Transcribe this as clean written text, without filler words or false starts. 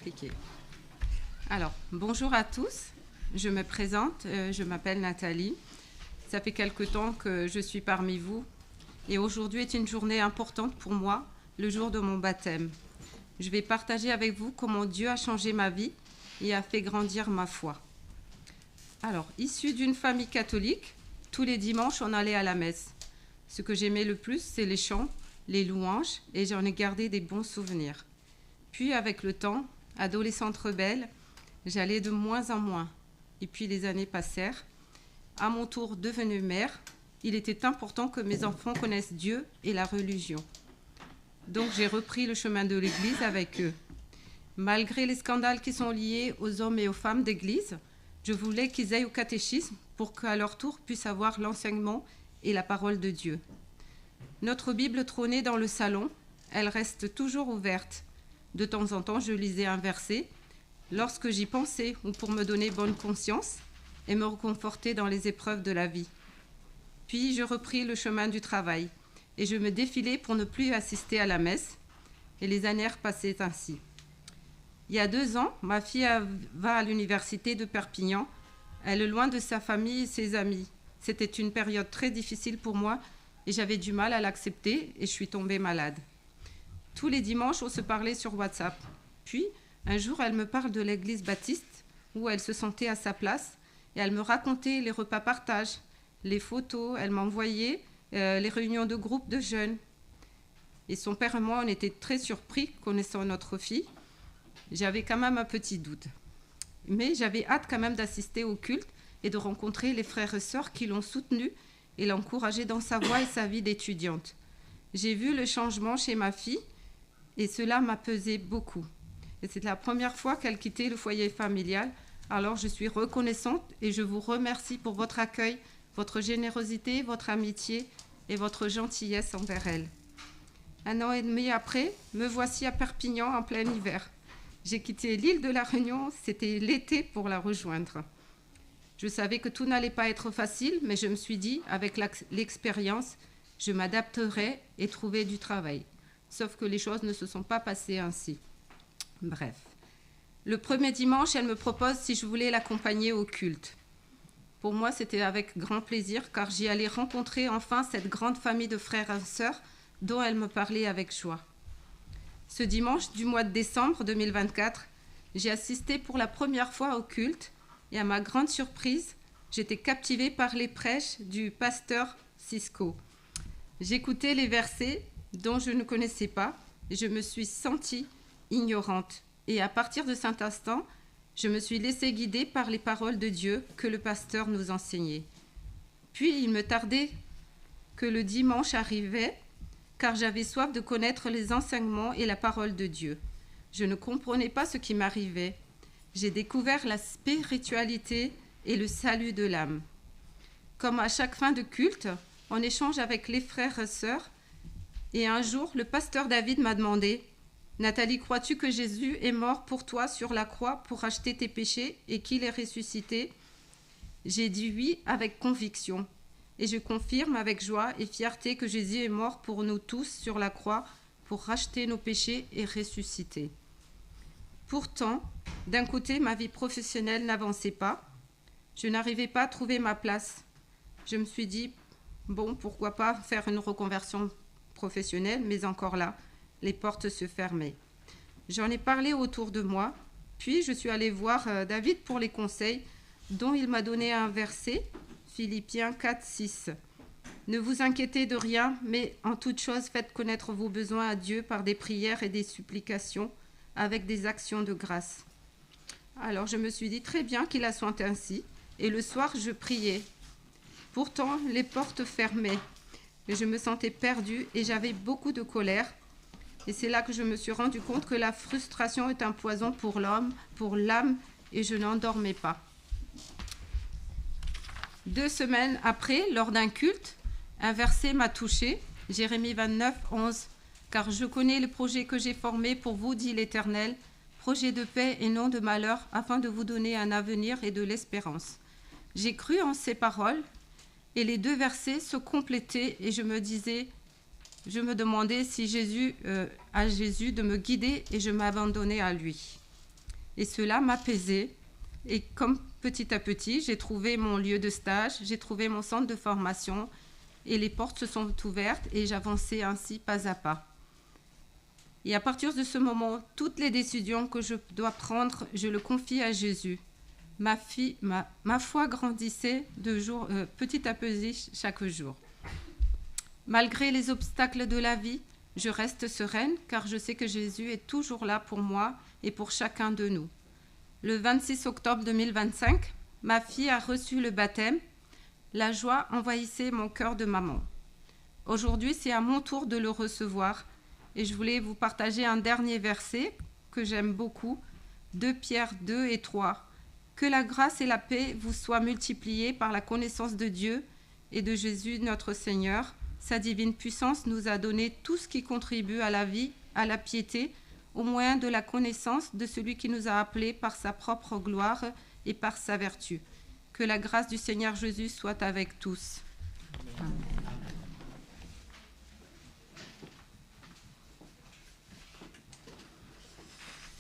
Cliquez. Alors, bonjour à tous. Je me présente, je m'appelle Nathalie. Ça fait quelque temps que je suis parmi vous et aujourd'hui est une journée importante pour moi, le jour de mon baptême. Je vais partager avec vous comment Dieu a changé ma vie et a fait grandir ma foi. Alors, issue d'une famille catholique, tous les dimanches on allait à la messe. Ce que j'aimais le plus, c'est les chants, les louanges et j'en ai gardé des bons souvenirs. Puis avec le temps, adolescente rebelle, j'allais de moins en moins. Et puis les années passèrent. À mon tour devenue mère, il était important que mes enfants connaissent Dieu et la religion. Donc j'ai repris le chemin de l'Église avec eux. Malgré les scandales qui sont liés aux hommes et aux femmes d'Église, je voulais qu'ils aillent au catéchisme pour qu'à leur tour puissent avoir l'enseignement et la parole de Dieu. Notre Bible trônait dans le salon, elle reste toujours ouverte. De temps en temps, je lisais un verset lorsque j'y pensais ou pour me donner bonne conscience et me réconforter dans les épreuves de la vie. Puis je repris le chemin du travail et je me défilais pour ne plus assister à la messe et les années passaient ainsi. Il y a 2 ans, ma fille va à l'université de Perpignan. Elle est loin de sa famille et ses amis. C'était une période très difficile pour moi et j'avais du mal à l'accepter et je suis tombée malade. Tous les dimanches, on se parlait sur WhatsApp. Puis, un jour, elle me parle de l'église baptiste où elle se sentait à sa place et elle me racontait les repas partage, les photos, elle m'envoyait les réunions de groupe de jeunes. Et son père et moi, on était très surpris connaissant notre fille. J'avais quand même un petit doute. Mais j'avais hâte quand même d'assister au culte et de rencontrer les frères et sœurs qui l'ont soutenue et l'encouragée dans sa voie et sa vie d'étudiante. J'ai vu le changement chez ma fille et cela m'a pesé beaucoup. Et c'est la première fois qu'elle quittait le foyer familial. Alors je suis reconnaissante et je vous remercie pour votre accueil, votre générosité, votre amitié et votre gentillesse envers elle. 1 an et demi après, me voici à Perpignan en plein hiver. J'ai quitté l'île de la Réunion, c'était l'été pour la rejoindre. Je savais que tout n'allait pas être facile, mais je me suis dit, avec l'expérience, je m'adapterai et trouverai du travail. Sauf que les choses ne se sont pas passées ainsi. Bref. Le premier dimanche, elle me propose si je voulais l'accompagner au culte. Pour moi, c'était avec grand plaisir, car j'y allais rencontrer enfin cette grande famille de frères et sœurs dont elle me parlait avec joie. Ce dimanche du mois de décembre 2024, j'ai assisté pour la première fois au culte et à ma grande surprise, j'étais captivée par les prêches du pasteur Cisco. J'écoutais les versets dont je ne connaissais pas et je me suis sentie ignorante. Et à partir de cet instant, je me suis laissée guider par les paroles de Dieu que le pasteur nous enseignait. Puis il me tardait que le dimanche arrivait, car j'avais soif de connaître les enseignements et la parole de Dieu. Je ne comprenais pas ce qui m'arrivait. J'ai découvert la spiritualité et le salut de l'âme. Comme à chaque fin de culte, on échange avec les frères et sœurs. Et un jour, le pasteur David m'a demandé « Nathalie, crois-tu que Jésus est mort pour toi sur la croix pour racheter tes péchés et qu'il est ressuscité ?» J'ai dit oui avec conviction. Et je confirme avec joie et fierté que Jésus est mort pour nous tous sur la croix pour racheter nos péchés et ressusciter. Pourtant, d'un côté, ma vie professionnelle n'avançait pas. Je n'arrivais pas à trouver ma place. Je me suis dit « Bon, pourquoi pas faire une reconversion professionnelle ?» Mais encore là, les portes se fermaient. J'en ai parlé autour de moi, puis je suis allée voir David pour les conseils, dont il m'a donné un verset, Philippiens 4, 6. « Ne vous inquiétez de rien, mais en toute chose faites connaître vos besoins à Dieu par des prières et des supplications, avec des actions de grâce. » Alors je me suis dit très bien qu'il a soit ainsi, et le soir je priais. Pourtant, les portes fermaient. Je me sentais perdue et j'avais beaucoup de colère. Et c'est là que je me suis rendu compte que la frustration est un poison pour l'homme, pour l'âme, et je n'en dormais pas. 2 semaines après, lors d'un culte, un verset m'a touchée, Jérémie 29, 11. « Car je connais le projet que j'ai formé pour vous, dit l'Éternel, projet de paix et non de malheur, afin de vous donner un avenir et de l'espérance. » J'ai cru en ces paroles, et les 2 versets se complétaient, et je me demandais si à Jésus de me guider, et je m'abandonnais à lui. Et cela m'apaisait. Et comme petit à petit, j'ai trouvé mon lieu de stage, j'ai trouvé mon centre de formation et les portes se sont ouvertes et j'avançais ainsi pas à pas. Et à partir de ce moment, toutes les décisions que je dois prendre, je le confie à Jésus. Ma foi grandissait petit à petit chaque jour. Malgré les obstacles de la vie, je reste sereine car je sais que Jésus est toujours là pour moi et pour chacun de nous. Le 26 octobre 2025, ma fille a reçu le baptême. La joie envahissait mon cœur de maman. Aujourd'hui, c'est à mon tour de le recevoir et je voulais vous partager un dernier verset que j'aime beaucoup, 2 Pierre 2 et 3. Que la grâce et la paix vous soient multipliées par la connaissance de Dieu et de Jésus notre Seigneur. Sa divine puissance nous a donné tout ce qui contribue à la vie, à la piété, au moyen de la connaissance de celui qui nous a appelés par sa propre gloire et par sa vertu. Que la grâce du Seigneur Jésus soit avec tous. Amen.